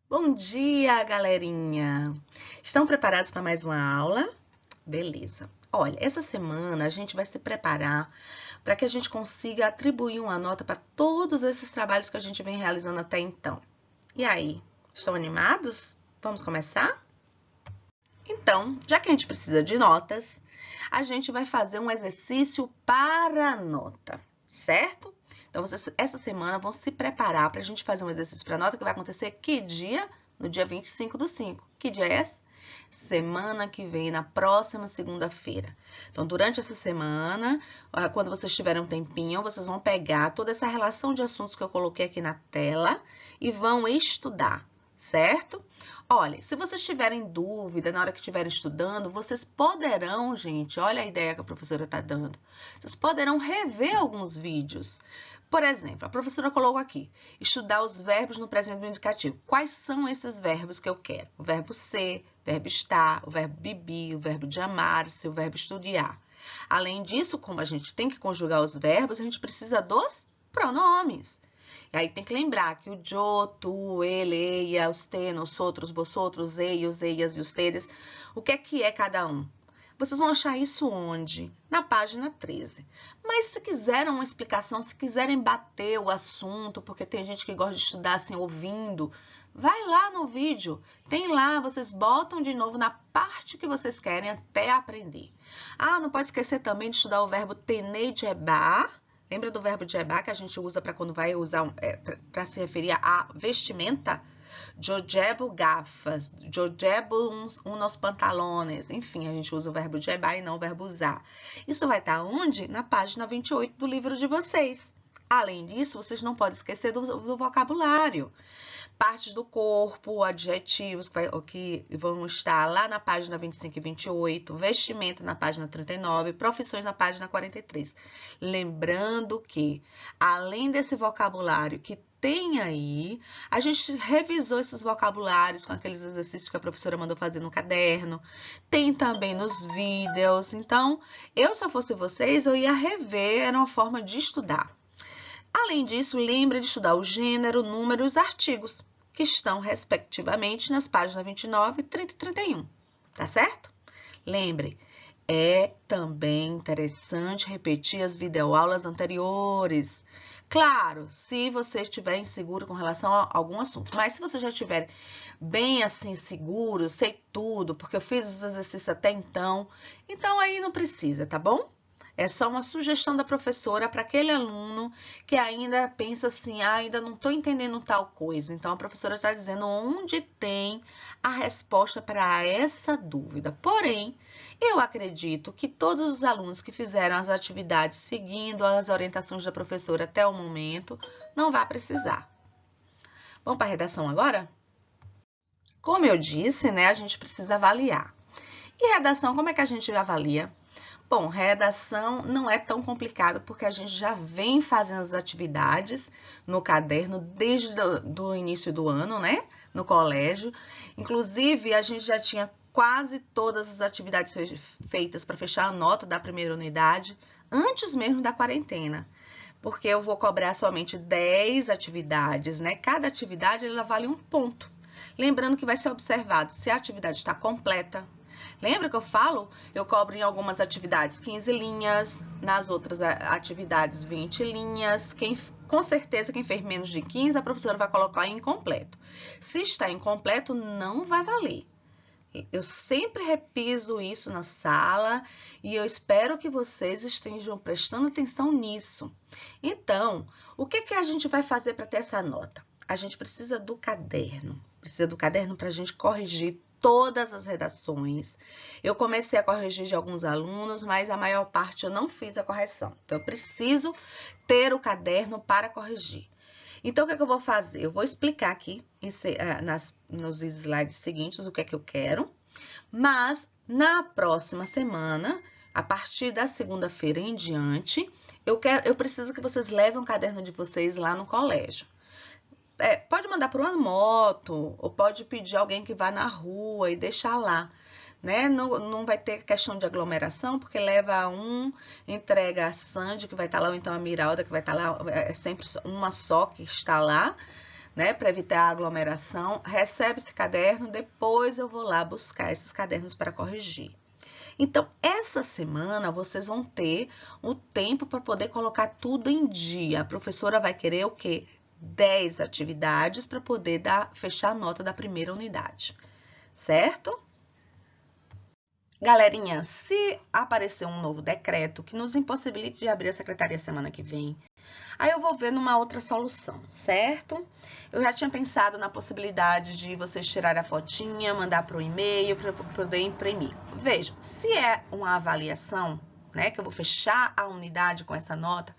Bom dia, galerinha! Estão preparados para mais uma aula? Beleza. Olha, essa semana a gente vai se preparar para que a gente consiga atribuir uma nota para todos esses trabalhos que a gente vem realizando até então. E aí, estão animados? Vamos começar? Então, já que a gente precisa de notas, a gente vai fazer um exercício para nota, certo? Então, vocês, essa semana, vão se preparar para a gente fazer um exercício para nota que vai acontecer que dia? No dia 25/5. Que dia é esse? Semana que vem, na próxima segunda-feira. Então, durante essa semana, quando vocês tiverem um tempinho, vocês vão pegar toda essa relação de assuntos que eu coloquei aqui na tela e vão estudar, certo? Olha, se vocês tiverem dúvida na hora que estiverem estudando, vocês poderão, gente, olha a ideia que a professora está dando, vocês poderão rever alguns vídeos. Por exemplo, a professora colocou aqui, estudar os verbos no presente do indicativo. Quais são esses verbos que eu quero? O verbo ser, o verbo estar, o verbo beber, o verbo de amar-se, o verbo estudiar. Além disso, como a gente tem que conjugar os verbos, a gente precisa dos pronomes. E aí tem que lembrar que o yo, tu, ele, ela, os te, nosotros, vosotros, ellos, ellas e ustedes, o que é cada um? Vocês vão achar isso onde? Na página 13. Mas se quiserem uma explicação, se quiserem bater o assunto, porque tem gente que gosta de estudar assim, ouvindo, vai lá no vídeo. Tem lá, vocês botam de novo na parte que vocês querem até aprender. Ah, não pode esquecer também de estudar o verbo tener jebar. Lembra do verbo jebar que a gente usa para quando vai usar para se referir a vestimenta? Yo llevo gafas, yo llevo unos pantalones. Enfim, a gente usa o verbo llevar e não o verbo usar. Isso vai estar onde? Na página 28 do livro de vocês. Além disso, vocês não podem esquecer do vocabulário. Partes do corpo, adjetivos que vão estar lá na página 25 e 28, vestimenta na página 39, profissões na página 43. Lembrando que, além desse vocabulário que tem aí, a gente revisou esses vocabulários com aqueles exercícios que a professora mandou fazer no caderno, tem também nos vídeos. Então, eu, se eu fosse vocês, eu ia rever, era uma forma de estudar. Além disso, lembre de estudar o gênero, número e os artigos, que estão, respectivamente, nas páginas 29, 30 e 31, tá certo? Lembre, é também interessante repetir as videoaulas anteriores. Claro, se você estiver inseguro com relação a algum assunto, mas se você já estiver bem assim seguro, sei tudo, porque eu fiz os exercícios até então aí não precisa, tá bom? É só uma sugestão da professora para aquele aluno que ainda pensa assim, ainda não estou entendendo tal coisa. Então, a professora está dizendo onde tem a resposta para essa dúvida. Porém, eu acredito que todos os alunos que fizeram as atividades seguindo as orientações da professora até o momento, não vai precisar. Vamos para a redação agora? Como eu disse, né, a gente precisa avaliar. E redação, como é que a gente avalia? Bom, redação não é tão complicado porque a gente já vem fazendo as atividades no caderno desde o início do ano, né? No colégio. Inclusive, a gente já tinha quase todas as atividades feitas para fechar a nota da primeira unidade antes mesmo da quarentena. Porque eu vou cobrar somente 10 atividades, né? Cada atividade ela vale um ponto. Lembrando que vai ser observado se a atividade está completa. Lembra que eu falo? Eu cobro em algumas atividades 15 linhas, nas outras atividades 20 linhas. Com certeza, quem fez menos de 15, a professora vai colocar incompleto. Se está incompleto, não vai valer. Eu sempre repiso isso na sala e eu espero que vocês estejam prestando atenção nisso. Então, o que a gente vai fazer para ter essa nota? A gente precisa do caderno. Precisa do caderno para a gente corrigir todas as redações. Eu comecei a corrigir de alguns alunos, mas a maior parte eu não fiz a correção. Então, eu preciso ter o caderno para corrigir. Então, o que eu vou fazer? Eu vou explicar aqui nos slides seguintes o que é que eu quero, mas na próxima semana, a partir da segunda-feira em diante, eu preciso que vocês levem o caderno de vocês lá no colégio. Pode mandar para uma moto, ou pode pedir alguém que vá na rua e deixar lá, né? Não vai ter questão de aglomeração, porque leva entrega a Sandy, que vai estar lá, ou então a Miralda, que vai estar lá, é sempre uma só que está lá, né, para evitar a aglomeração, recebe esse caderno, depois eu vou lá buscar esses cadernos para corrigir. Então, essa semana vocês vão ter o tempo para poder colocar tudo em dia. A professora vai querer o quê? 10 atividades para poder fechar a nota da primeira unidade, certo? Galerinha, se aparecer um novo decreto que nos impossibilite de abrir a secretaria semana que vem, aí eu vou ver numa outra solução, certo? Eu já tinha pensado na possibilidade de vocês tirarem a fotinha, mandar para o e-mail para poder imprimir. Veja, se é uma avaliação, né, que eu vou fechar a unidade com essa nota,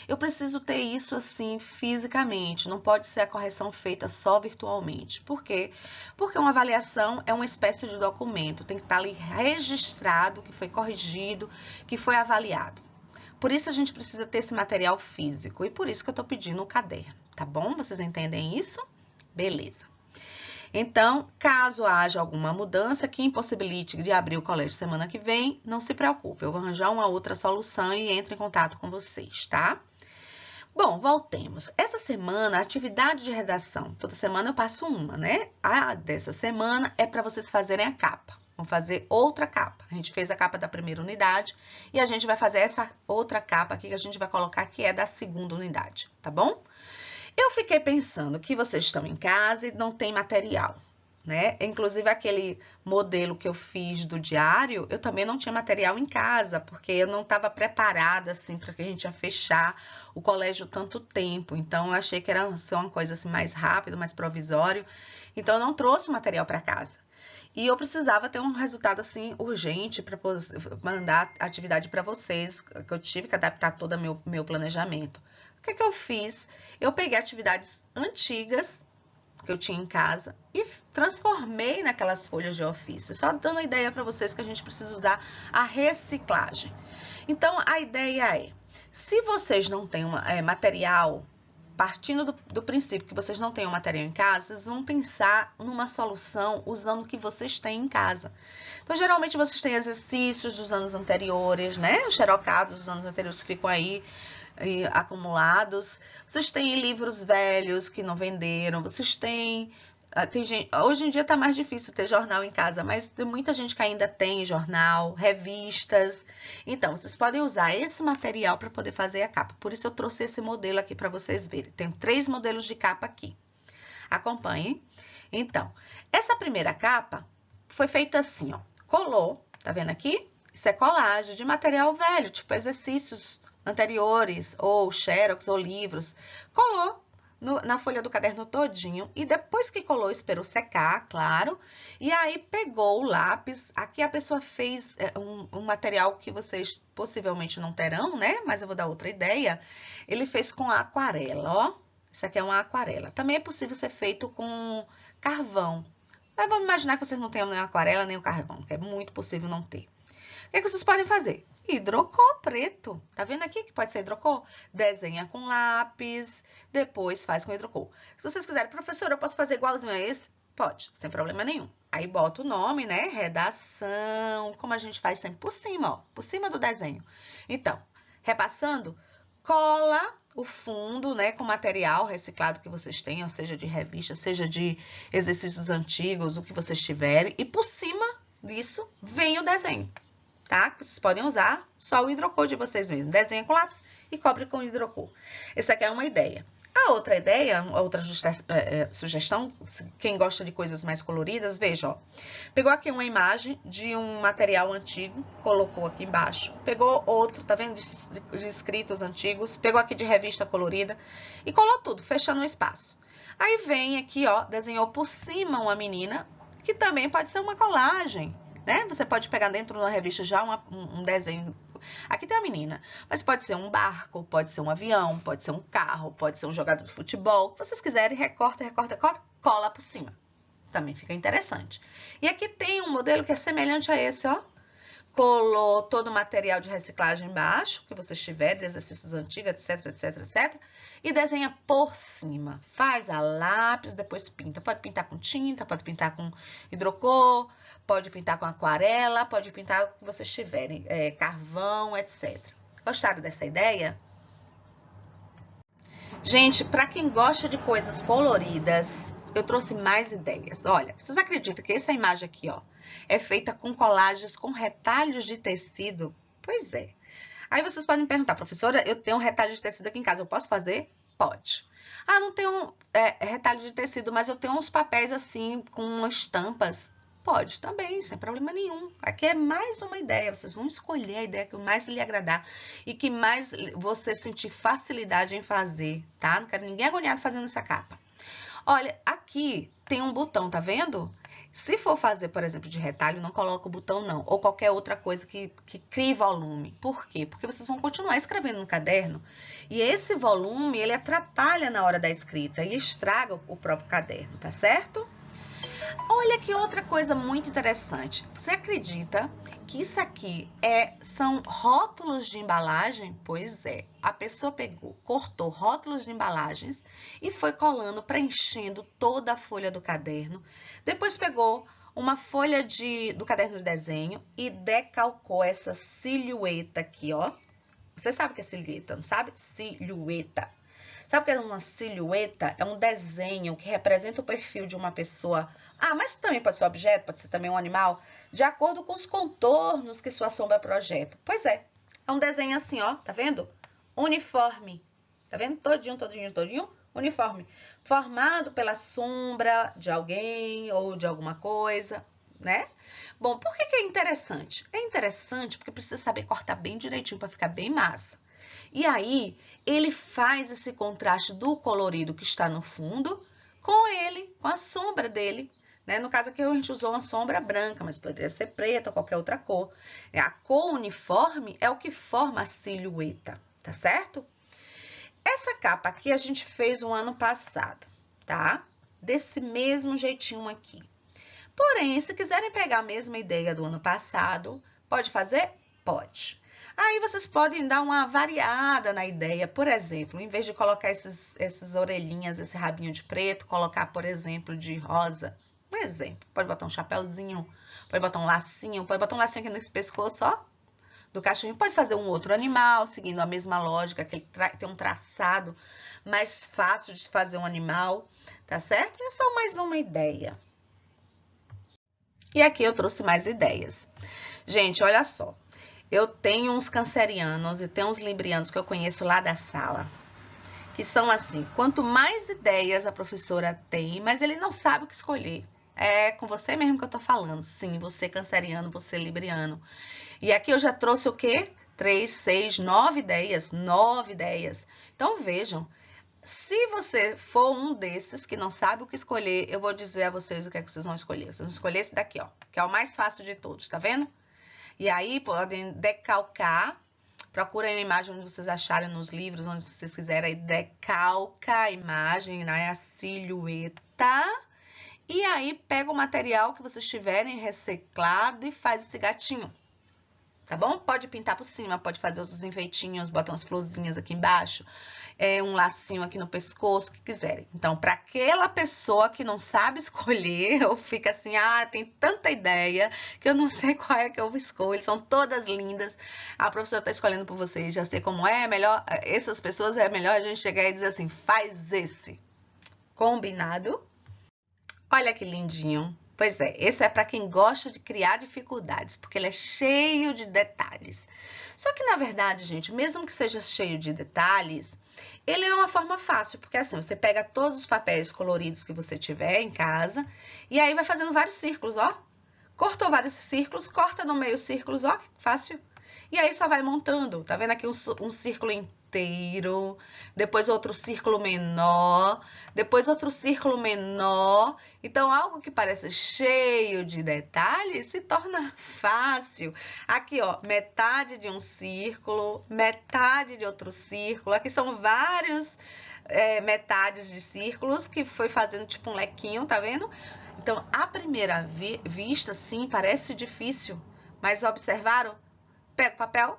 eu preciso ter isso assim fisicamente, não pode ser a correção feita só virtualmente. Por quê? Porque uma avaliação é uma espécie de documento, tem que estar ali registrado que foi corrigido, que foi avaliado. Por isso a gente precisa ter esse material físico e por isso que eu tô pedindo o caderno, tá bom? Vocês entendem isso? Beleza. Então, caso haja alguma mudança que impossibilite de abrir o colégio semana que vem, não se preocupe, eu vou arranjar uma outra solução e entro em contato com vocês, tá? Bom, voltemos. Essa semana, a atividade de redação, toda semana eu passo uma, né? A dessa semana é para vocês fazerem a capa. Vamos fazer outra capa. A gente fez a capa da primeira unidade e a gente vai fazer essa outra capa aqui que a gente vai colocar que é da segunda unidade, tá bom? Eu fiquei pensando que vocês estão em casa e não tem material, né? Inclusive aquele modelo que eu fiz do diário, eu também não tinha material em casa, porque eu não estava preparada assim para que a gente ia fechar o colégio tanto tempo. Então eu achei que era só uma coisa assim mais rápida, mais provisório. Então eu não trouxe o material para casa. E eu precisava ter um resultado assim urgente para mandar atividade para vocês, que eu tive que adaptar todo o meu planejamento. O que eu fiz? Eu peguei atividades antigas que eu tinha em casa e transformei naquelas folhas de ofício, só dando a ideia para vocês que a gente precisa usar a reciclagem. Então, a ideia é, se vocês não têm material, partindo do princípio que vocês não têm o material em casa, vocês vão pensar numa solução usando o que vocês têm em casa. Então, geralmente, vocês têm exercícios dos anos anteriores, né? Os xerocados dos anos anteriores ficam aí acumulados. Vocês têm livros velhos que não venderam, vocês têm... hoje em dia tá mais difícil ter jornal em casa, mas tem muita gente que ainda tem jornal, revistas. Então, vocês podem usar esse material para poder fazer a capa. Por isso eu trouxe esse modelo aqui para vocês verem. Tem 3 modelos de capa aqui. Acompanhem. Então, essa primeira capa foi feita assim, ó. Colou, tá vendo aqui? Isso é colagem de material velho, tipo exercícios anteriores, ou xerox, ou livros. Colou na folha do caderno todinho, e depois que colou, esperou secar, claro, e aí pegou o lápis. Aqui a pessoa fez um material que vocês possivelmente não terão, né? Mas eu vou dar outra ideia. Ele fez com aquarela, ó. Isso aqui é uma aquarela. Também é possível ser feito com carvão. Mas vamos imaginar que vocês não tenham nem a aquarela, nem o carvão, que é muito possível não ter. O que vocês podem fazer? Hidrocor preto. Tá vendo aqui que pode ser hidrocor? Desenha com lápis, depois faz com hidrocor. Se vocês quiserem, professora, eu posso fazer igualzinho a esse? Pode, sem problema nenhum. Aí bota o nome, né? Redação, como a gente faz sempre por cima, ó, por cima do desenho. Então, repassando, cola o fundo, né, com material reciclado que vocês tenham, seja de revista, seja de exercícios antigos, o que vocês tiverem, e por cima disso vem o desenho. Tá? Vocês podem usar só o hidrocor de vocês mesmos. Desenha com lápis e cobre com hidrocor. Essa aqui é uma ideia. A outra ideia, a outra sugestão, quem gosta de coisas mais coloridas, veja, ó. Pegou aqui uma imagem de um material antigo, colocou aqui embaixo. Pegou outro, tá vendo? De escritos antigos. Pegou aqui de revista colorida e colou tudo, fechando o espaço. Aí vem aqui, ó, desenhou por cima uma menina, que também pode ser uma colagem. Né? Você pode pegar dentro da revista já um desenho. Aqui tem a menina, mas pode ser um barco, pode ser um avião, pode ser um carro, pode ser um jogador de futebol. O que vocês quiserem, recorta, recorta, recorta, cola por cima. Também fica interessante. E aqui tem um modelo que é semelhante a esse, ó. Colou todo o material de reciclagem embaixo, que vocês tiverem, de exercícios antigos, etc, etc, etc. E desenha por cima. Faz a lápis, depois pinta. Pode pintar com tinta, pode pintar com hidrocor, pode pintar com aquarela, pode pintar o que vocês tiverem, carvão, etc. Gostaram dessa ideia? Gente, para quem gosta de coisas coloridas, eu trouxe mais ideias. Olha, vocês acreditam que essa imagem aqui, ó, é feita com colagens com retalhos de tecido? Pois é. Aí vocês podem me perguntar, professora, eu tenho um retalho de tecido aqui em casa, eu posso fazer? Pode. Ah, não tenho retalho de tecido, mas eu tenho uns papéis assim, com estampas. Pode também, sem problema nenhum. Aqui é mais uma ideia, vocês vão escolher a ideia que mais lhe agradar e que mais você sentir facilidade em fazer, tá? Não quero ninguém agoniado fazendo essa capa. Olha, aqui tem um botão, tá vendo? Se for fazer, por exemplo, de retalho, não coloca o botão não, ou qualquer outra coisa que crie volume. Por quê? Porque vocês vão continuar escrevendo no caderno e esse volume, ele atrapalha na hora da escrita e estraga o próprio caderno, tá certo? Olha que outra coisa muito interessante. Você acredita que isso aqui são rótulos de embalagem? Pois é. A pessoa pegou, cortou rótulos de embalagens e foi colando, preenchendo toda a folha do caderno. Depois pegou uma folha do caderno de desenho e decalcou essa silhueta aqui, ó. Você sabe o que é silhueta, não sabe? Silhueta. Sabe o que é uma silhueta? É um desenho que representa o perfil de uma pessoa. Ah, mas também pode ser um objeto, pode ser também um animal, de acordo com os contornos que sua sombra projeta. Pois é, é um desenho assim, ó, tá vendo? Uniforme. Tá vendo? Todinho, todinho, todinho. Uniforme. Formado pela sombra de alguém ou de alguma coisa, né? Bom, por que é interessante? É interessante porque precisa saber cortar bem direitinho para ficar bem massa. E aí, ele faz esse contraste do colorido que está no fundo com a sombra dele. Né? No caso aqui, a gente usou uma sombra branca, mas poderia ser preta ou qualquer outra cor. A cor uniforme é o que forma a silhueta, tá certo? Essa capa aqui a gente fez o ano passado, tá? Desse mesmo jeitinho aqui. Porém, se quiserem pegar a mesma ideia do ano passado, pode fazer? Pode. Aí vocês podem dar uma variada na ideia, por exemplo, em vez de colocar essas orelhinhas, esse rabinho de preto, colocar, por exemplo, de rosa. Um exemplo, pode botar um chapéuzinho, pode botar um lacinho aqui nesse pescoço, ó, do cachorrinho. Pode fazer um outro animal, seguindo a mesma lógica, que ele tem um traçado mais fácil de fazer um animal, tá certo? É só mais uma ideia. E aqui eu trouxe mais ideias. Gente, olha só. Eu tenho uns cancerianos e tenho uns librianos que eu conheço lá da sala, que são assim, quanto mais ideias a professora tem, mas ele não sabe o que escolher. É com você mesmo que eu tô falando. Sim, você canceriano, você libriano. E aqui eu já trouxe o quê? 3, 6, 9 ideias. 9 ideias. Então, vejam. Se você for um desses que não sabe o que escolher, eu vou dizer a vocês o que é que vocês vão escolher. Vocês vão escolher esse daqui, ó, que é o mais fácil de todos, tá vendo? E aí, podem decalcar. Procurem a imagem onde vocês acharem nos livros, onde vocês quiserem. Aí, decalca a imagem, né? A silhueta. E aí, pega o material que vocês tiverem reciclado e faz esse gatinho. Tá bom? Pode pintar por cima, pode fazer os enfeitinhos, botar umas florzinhas aqui embaixo, um lacinho aqui no pescoço, o que quiserem. Então, para aquela pessoa que não sabe escolher, ou fica assim, ah, tem tanta ideia que eu não sei qual é que eu escolho, são todas lindas, a professora tá escolhendo por vocês, já sei como é melhor, essas pessoas é melhor a gente chegar e dizer assim, faz esse. Combinado? Olha que lindinho. Pois é, esse é para quem gosta de criar dificuldades, porque ele é cheio de detalhes. Só que, na verdade, gente, mesmo que seja cheio de detalhes, ele é uma forma fácil, porque assim, você pega todos os papéis coloridos que você tiver em casa e aí vai fazendo vários círculos, ó. Cortou vários círculos, corta no meio círculos, ó, que fácil. E aí só vai montando, tá vendo aqui um círculo inteiro, depois outro círculo menor, depois outro círculo menor. Então, algo que parece cheio de detalhes se torna fácil. Aqui, ó, metade de um círculo, metade de outro círculo. Aqui são vários metades de círculos que foi fazendo tipo um lequinho, tá vendo? Então, à primeira vista, sim, parece difícil, mas observaram? Pega o papel,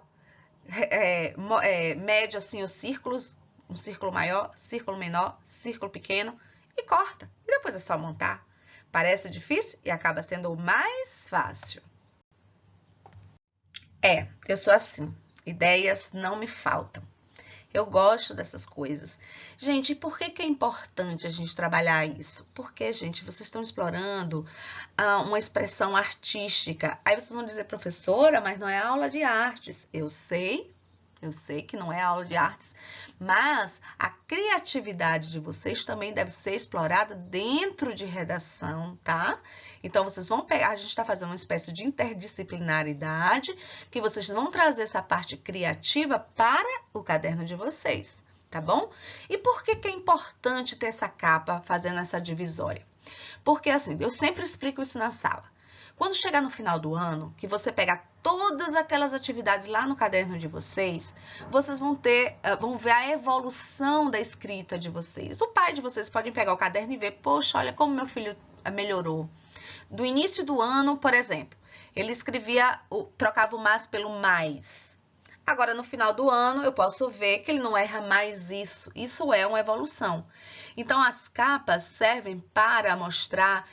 mede assim os círculos, um círculo maior, círculo menor, círculo pequeno e corta. E depois é só montar. Parece difícil e acaba sendo o mais fácil. Eu sou assim, ideias não me faltam. Eu gosto dessas coisas. Gente, e por que que é importante a gente trabalhar isso? Porque, gente, vocês estão explorando uma expressão artística. Aí vocês vão dizer, professora, mas não é aula de artes. Eu sei que não é aula de artes, mas a criatividade de vocês também deve ser explorada dentro de redação, tá? Então, vocês vão pegar, a gente está fazendo uma espécie de interdisciplinaridade, que vocês vão trazer essa parte criativa para o caderno de vocês, tá bom? E por que que é importante ter essa capa fazendo essa divisória? Porque, assim, eu sempre explico isso na sala. Quando chegar no final do ano, que você pegar todas aquelas atividades lá no caderno de vocês, vocês vão ver a evolução da escrita de vocês. O pai de vocês pode pegar o caderno e ver, poxa, olha como meu filho melhorou. Do início do ano, por exemplo, ele trocava o mas pelo mais. Agora, no final do ano, eu posso ver que ele não erra mais isso. Isso é uma evolução. Então, as capas servem para mostrar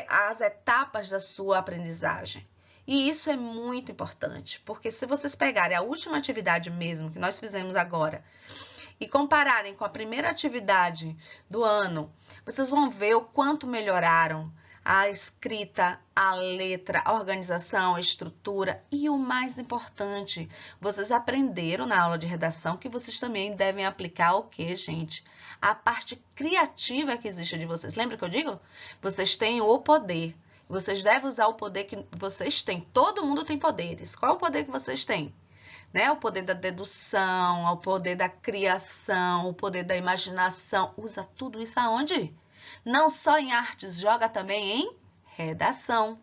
as etapas da sua aprendizagem. E isso é muito importante, porque se vocês pegarem a última atividade mesmo que nós fizemos agora e compararem com a primeira atividade do ano, vocês vão ver o quanto melhoraram a escrita, a letra, a organização, a estrutura e o mais importante, vocês aprenderam na aula de redação que vocês também devem aplicar o quê, gente? A parte criativa que existe de vocês. Lembra que eu digo? Vocês têm o poder. Vocês devem usar o poder que vocês têm. Todo mundo tem poderes. Qual é o poder que vocês têm? Né? O poder da dedução, o poder da criação, o poder da imaginação. Usa tudo isso aonde? Não só em artes, joga também em redação.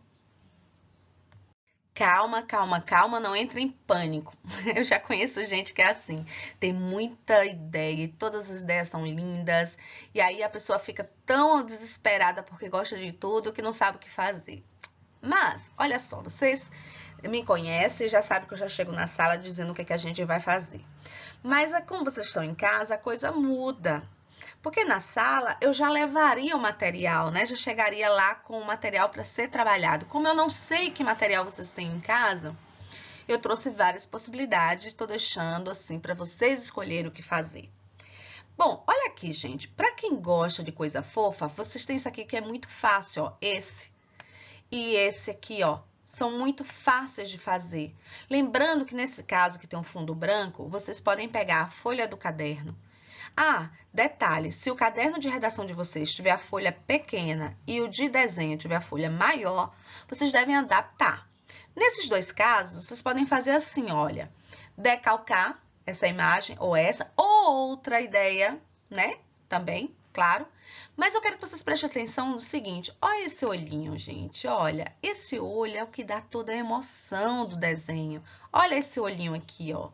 Calma, calma, calma, não entre em pânico. Eu já conheço gente que é assim, tem muita ideia e todas as ideias são lindas, e aí a pessoa fica tão desesperada porque gosta de tudo que não sabe o que fazer. Mas, olha só, vocês me conhecem e já sabem que eu já chego na sala dizendo o que é que a gente vai fazer. Mas como vocês estão em casa, a coisa muda. Porque na sala eu já levaria o material, né? Já chegaria lá com o material para ser trabalhado. Como eu não sei que material vocês têm em casa, eu trouxe várias possibilidades, estou deixando assim para vocês escolherem o que fazer. Bom, olha aqui, gente. Para quem gosta de coisa fofa, vocês têm isso aqui que é muito fácil, ó. Esse e esse aqui, ó. São muito fáceis de fazer. Lembrando que nesse caso que tem um fundo branco, vocês podem pegar a folha do caderno. Ah, detalhe, se o caderno de redação de vocês tiver a folha pequena e o de desenho tiver a folha maior, vocês devem adaptar. Nesses dois casos, vocês podem fazer assim, olha, decalcar essa imagem ou outra ideia, né? Também, claro. Mas eu quero que vocês prestem atenção no seguinte, olha esse olhinho, gente, olha, esse olho é o que dá toda a emoção do desenho. Olha esse olhinho aqui, ó.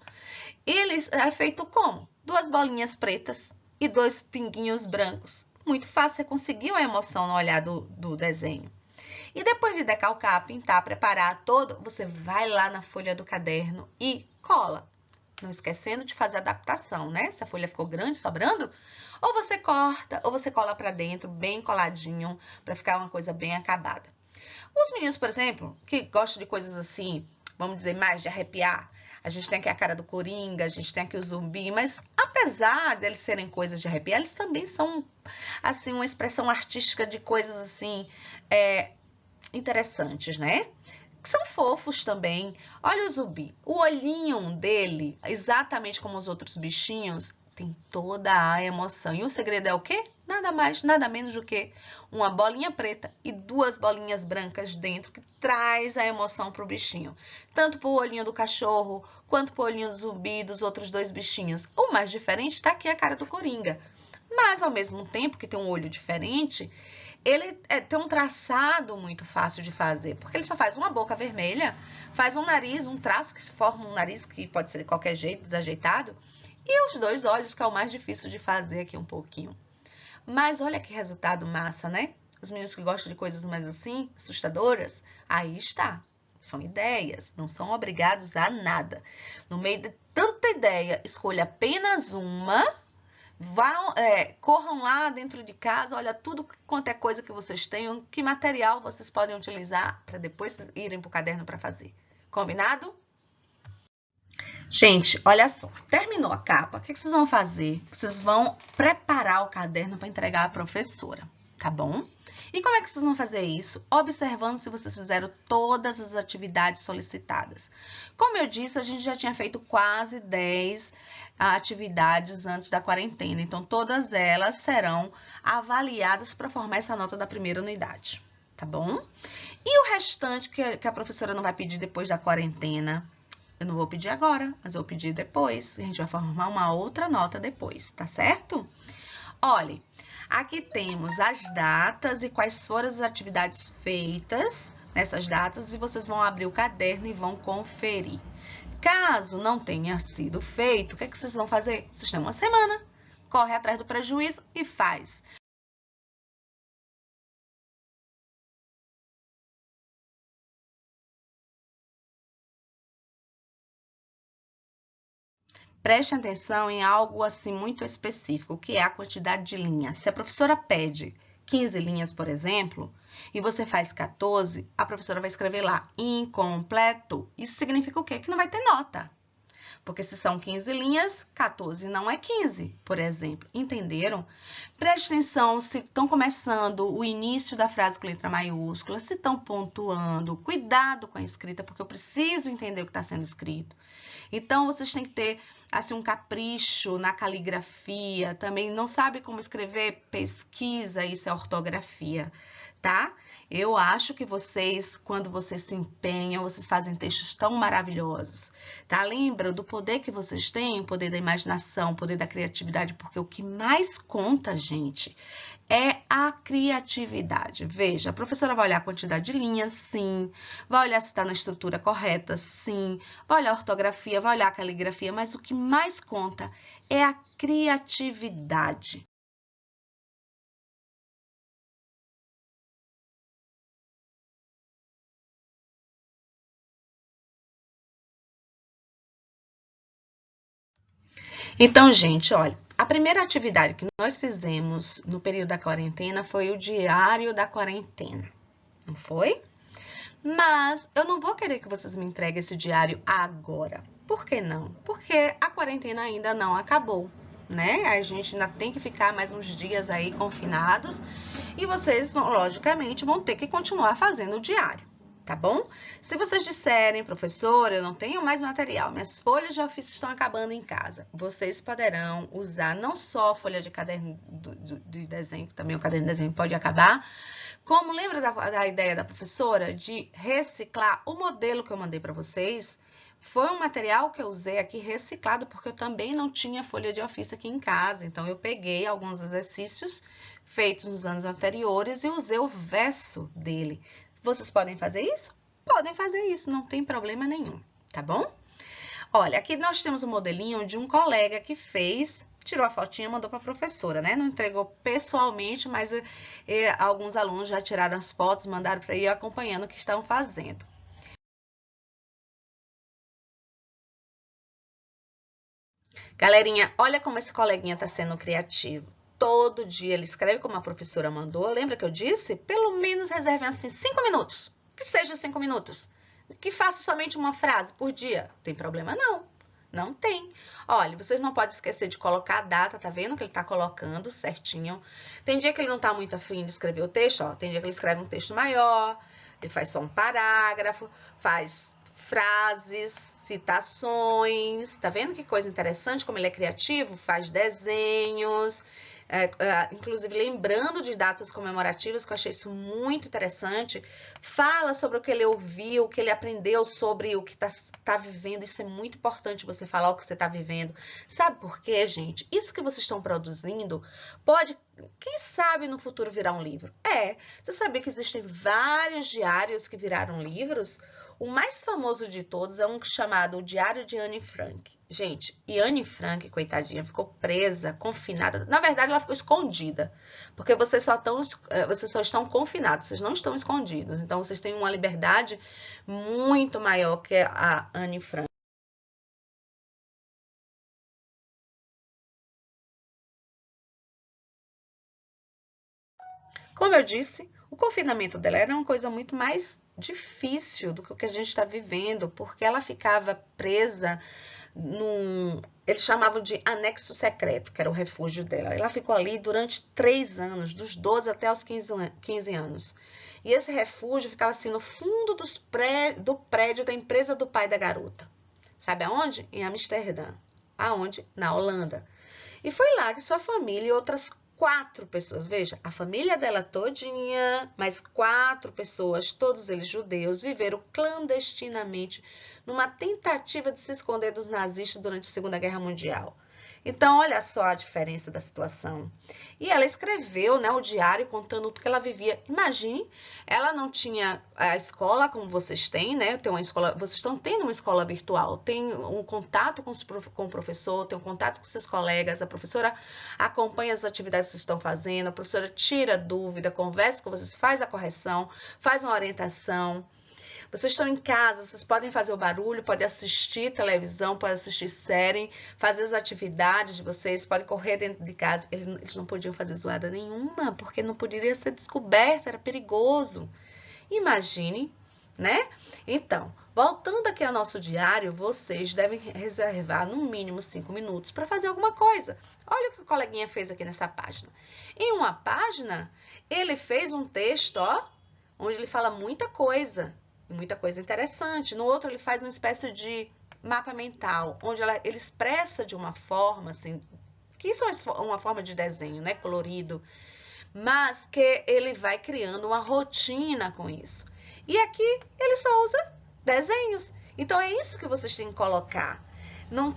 Ele é feito como? 2 bolinhas pretas e 2 pinguinhos brancos. Muito fácil, você conseguiu a emoção no olhar do desenho. E depois de decalcar, pintar, preparar todo, você vai lá na folha do caderno e cola. Não esquecendo de fazer a adaptação, né? Se a folha ficou grande, sobrando, ou você corta, ou você cola pra dentro, bem coladinho, pra ficar uma coisa bem acabada. Os meninos, por exemplo, que gostam de coisas assim, vamos dizer, mais de arrepiar, a gente tem aqui a cara do Coringa, a gente tem aqui o zumbi, mas apesar deles serem coisas de arrepiar, eles também são, assim, uma expressão artística de coisas, assim, interessantes, né? Que são fofos também. Olha o zumbi, o olhinho dele, exatamente como os outros bichinhos, tem toda a emoção. E o segredo é o quê? Nada mais, nada menos do que uma bolinha preta e 2 bolinhas brancas dentro, que traz a emoção para o bichinho. Tanto para o olhinho do cachorro, quanto para o olhinho do zumbi e dos outros 2 bichinhos. O mais diferente está aqui a cara do Coringa. Mas, ao mesmo tempo que tem um olho diferente, ele tem um traçado muito fácil de fazer, porque ele só faz uma boca vermelha, faz um nariz, um traço que forma um nariz que pode ser de qualquer jeito, desajeitado, e os 2 olhos, que é o mais difícil de fazer aqui um pouquinho. Mas olha que resultado massa, né? Os meninos que gostam de coisas mais assim, assustadoras, aí está. São ideias, não são obrigados a nada. No meio de tanta ideia, escolha apenas uma, corram lá dentro de casa, olha tudo quanto é coisa que vocês tenham, que material vocês podem utilizar para depois irem para o caderno para fazer. Combinado? Gente, olha só, terminou a capa, o que vocês vão fazer? Vocês vão preparar o caderno para entregar à professora, tá bom? E como é que vocês vão fazer isso? Observando se vocês fizeram todas as atividades solicitadas. Como eu disse, a gente já tinha feito quase 10 atividades antes da quarentena, então todas elas serão avaliadas para formar essa nota da primeira unidade, tá bom? E o restante que a professora não vai pedir depois da quarentena? Eu não vou pedir agora, mas eu vou pedir depois. A gente vai formar uma outra nota depois, tá certo? Olhe, aqui temos as datas e quais foram as atividades feitas nessas datas e vocês vão abrir o caderno e vão conferir. Caso não tenha sido feito, o que é que vocês vão fazer? Vocês têm uma semana, corre atrás do prejuízo e faz. Preste atenção em algo assim muito específico, que é a quantidade de linhas. Se a professora pede 15 linhas, por exemplo, e você faz 14, a professora vai escrever lá incompleto. Isso significa o quê? Que não vai ter nota. Porque se são 15 linhas, 14 não é 15, por exemplo. Entenderam? Preste atenção se estão começando o início da frase com letra maiúscula, se estão pontuando. Cuidado com a escrita, porque eu preciso entender o que está sendo escrito. Então, vocês têm que ter assim, um capricho na caligrafia. Também não sabe como escrever? Pesquisa, isso é ortografia, tá? Eu acho que vocês, quando vocês se empenham, vocês fazem textos tão maravilhosos, tá? Lembra do poder que vocês têm, o poder da imaginação, o poder da criatividade, porque o que mais conta, gente, é a criatividade. Veja, a professora vai olhar a quantidade de linhas, sim. Vai olhar se está na estrutura correta, sim. Vai olhar a ortografia, vai olhar a caligrafia, mas o que mais conta é a criatividade. Então, gente, olha, a primeira atividade que nós fizemos no período da quarentena foi o diário da quarentena, não foi? Mas eu não vou querer que vocês me entreguem esse diário agora. Por que não? Porque a quarentena ainda não acabou, né? A gente ainda tem que ficar mais uns dias aí confinados e vocês, logicamente, vão ter que continuar fazendo o diário. Tá bom? Se vocês disserem, professora, eu não tenho mais material, minhas folhas de ofício estão acabando em casa, vocês poderão usar não só a folha de caderno de desenho, também o caderno de desenho pode acabar, como lembra da ideia da professora de reciclar o modelo que eu mandei para vocês? Foi um material que eu usei aqui reciclado, porque eu também não tinha folha de ofício aqui em casa, então eu peguei alguns exercícios feitos nos anos anteriores e usei o verso dele. Vocês podem fazer isso? Podem fazer isso, não tem problema nenhum, tá bom? Olha, aqui nós temos um modelinho de um colega que fez, tirou a fotinha e mandou para a professora, né? Não entregou pessoalmente, mas alguns alunos já tiraram as fotos, mandaram para ir acompanhando o que estão fazendo. Galerinha, olha como esse coleguinha está sendo criativo. Todo dia ele escreve como a professora mandou. Lembra que eu disse? Pelo menos reservem assim 5 minutos. Que seja 5 minutos. Que faça somente uma frase por dia. Tem problema não. Não tem. Olha, vocês não podem esquecer de colocar a data, tá vendo que ele tá colocando certinho. Tem dia que ele não tá muito afim de escrever o texto, ó. Tem dia que ele escreve um texto maior, ele faz só um parágrafo, faz frases, citações. Tá vendo que coisa interessante, como ele é criativo? Faz desenhos. Inclusive lembrando de datas comemorativas, que eu achei isso muito interessante, fala sobre o que ele ouviu, o que ele aprendeu sobre o que tá vivendo, isso é muito importante você falar o que você está vivendo. Sabe por quê, gente? Isso que vocês estão produzindo pode, quem sabe, no futuro virar um livro. Você sabia que existem vários diários que viraram livros? O mais famoso de todos é um chamado O Diário de Anne Frank. Gente, e Anne Frank, coitadinha, ficou presa, confinada. Na verdade, ela ficou escondida, porque vocês só estão confinados, vocês não estão escondidos. Então, vocês têm uma liberdade muito maior que a Anne Frank. Como eu disse, o confinamento dela era uma coisa muito mais difícil do que o que a gente está vivendo, porque ela ficava presa eles chamavam de anexo secreto, que era o refúgio dela. Ela ficou ali durante 3 anos, dos 12 até os 15 anos. E esse refúgio ficava assim no fundo do prédio da empresa do pai da garota. Sabe aonde? Em Amsterdã. Aonde? Na Holanda. E foi lá que sua família e outras 4 pessoas, veja, a família dela todinha, mais 4 pessoas, todos eles judeus, viveram clandestinamente numa tentativa de se esconder dos nazistas durante a Segunda Guerra Mundial. Então, olha só a diferença da situação. E ela escreveu, né, o diário contando tudo que ela vivia. Imagine, ela não tinha a escola como vocês têm, né? Tem uma escola, vocês estão tendo uma escola virtual, tem um contato com o professor, tem um contato com seus colegas, a professora acompanha as atividades que vocês estão fazendo, a professora tira dúvida, conversa com vocês, faz a correção, faz uma orientação. Vocês estão em casa, vocês podem fazer o barulho, podem assistir televisão, podem assistir série, fazer as atividades de vocês, podem correr dentro de casa. Eles não podiam fazer zoada nenhuma, porque não poderia ser descoberto, era perigoso. Imagine, né? Então, voltando aqui ao nosso diário, vocês devem reservar no mínimo 5 minutos para fazer alguma coisa. Olha o que o coleguinha fez aqui nessa página. Em uma página, ele fez um texto, ó, onde ele fala muita coisa interessante. No outro, ele faz uma espécie de mapa mental, onde ele expressa de uma forma, assim, que isso é uma forma de desenho, né, colorido, mas que ele vai criando uma rotina com isso. E aqui, ele só usa desenhos. Então, é isso que vocês têm que colocar. Não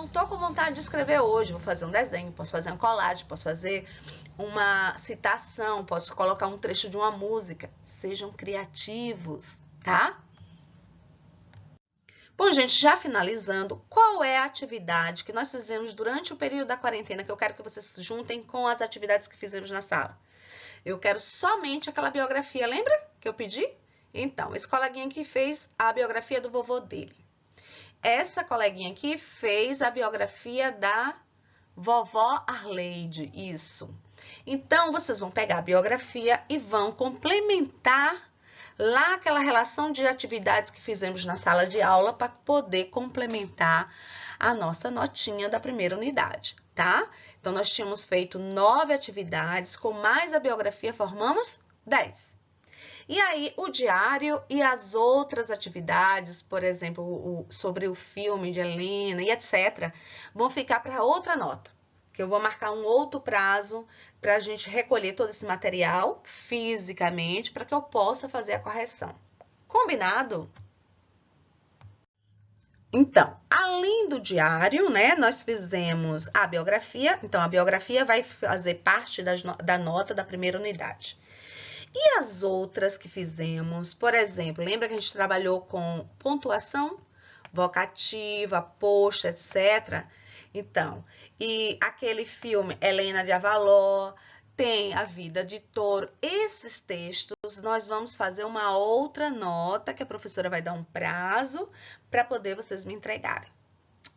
tô com vontade de escrever hoje, vou fazer um desenho, posso fazer uma colagem, posso fazer uma citação, posso colocar um trecho de uma música. Sejam criativos, tá? Bom, gente, já finalizando, qual é a atividade que nós fizemos durante o período da quarentena que eu quero que vocês se juntem com as atividades que fizemos na sala? Eu quero somente aquela biografia, lembra que eu pedi? Então, esse coleguinha aqui fez a biografia do vovô dele. Essa coleguinha aqui fez a biografia da vovó Arleide, isso. Então, vocês vão pegar a biografia e vão complementar lá aquela relação de atividades que fizemos na sala de aula para poder complementar a nossa notinha da primeira unidade, tá? Então, nós tínhamos feito 9 atividades, com mais a biografia formamos 10. E aí, o diário e as outras atividades, por exemplo, sobre o filme de Helena e etc., vão ficar para outra nota, que eu vou marcar um outro prazo para a gente recolher todo esse material fisicamente, para que eu possa fazer a correção. Combinado? Então, além do diário, né, nós fizemos a biografia. Então, a biografia vai fazer parte da nota da primeira unidade. E as outras que fizemos, por exemplo, lembra que a gente trabalhou com pontuação, vocativa, posta, etc.? Então, e aquele filme Helena de Avalor, tem A Vida de Touro, esses textos nós vamos fazer uma outra nota que a professora vai dar um prazo para poder vocês me entregarem,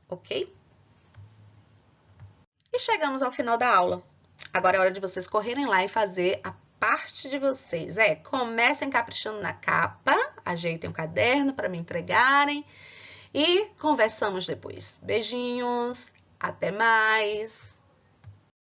ok? E chegamos ao final da aula. Agora é hora de vocês correrem lá e fazer a parte de vocês. Comecem caprichando na capa, ajeitem o caderno para me entregarem e conversamos depois. Beijinhos, até mais!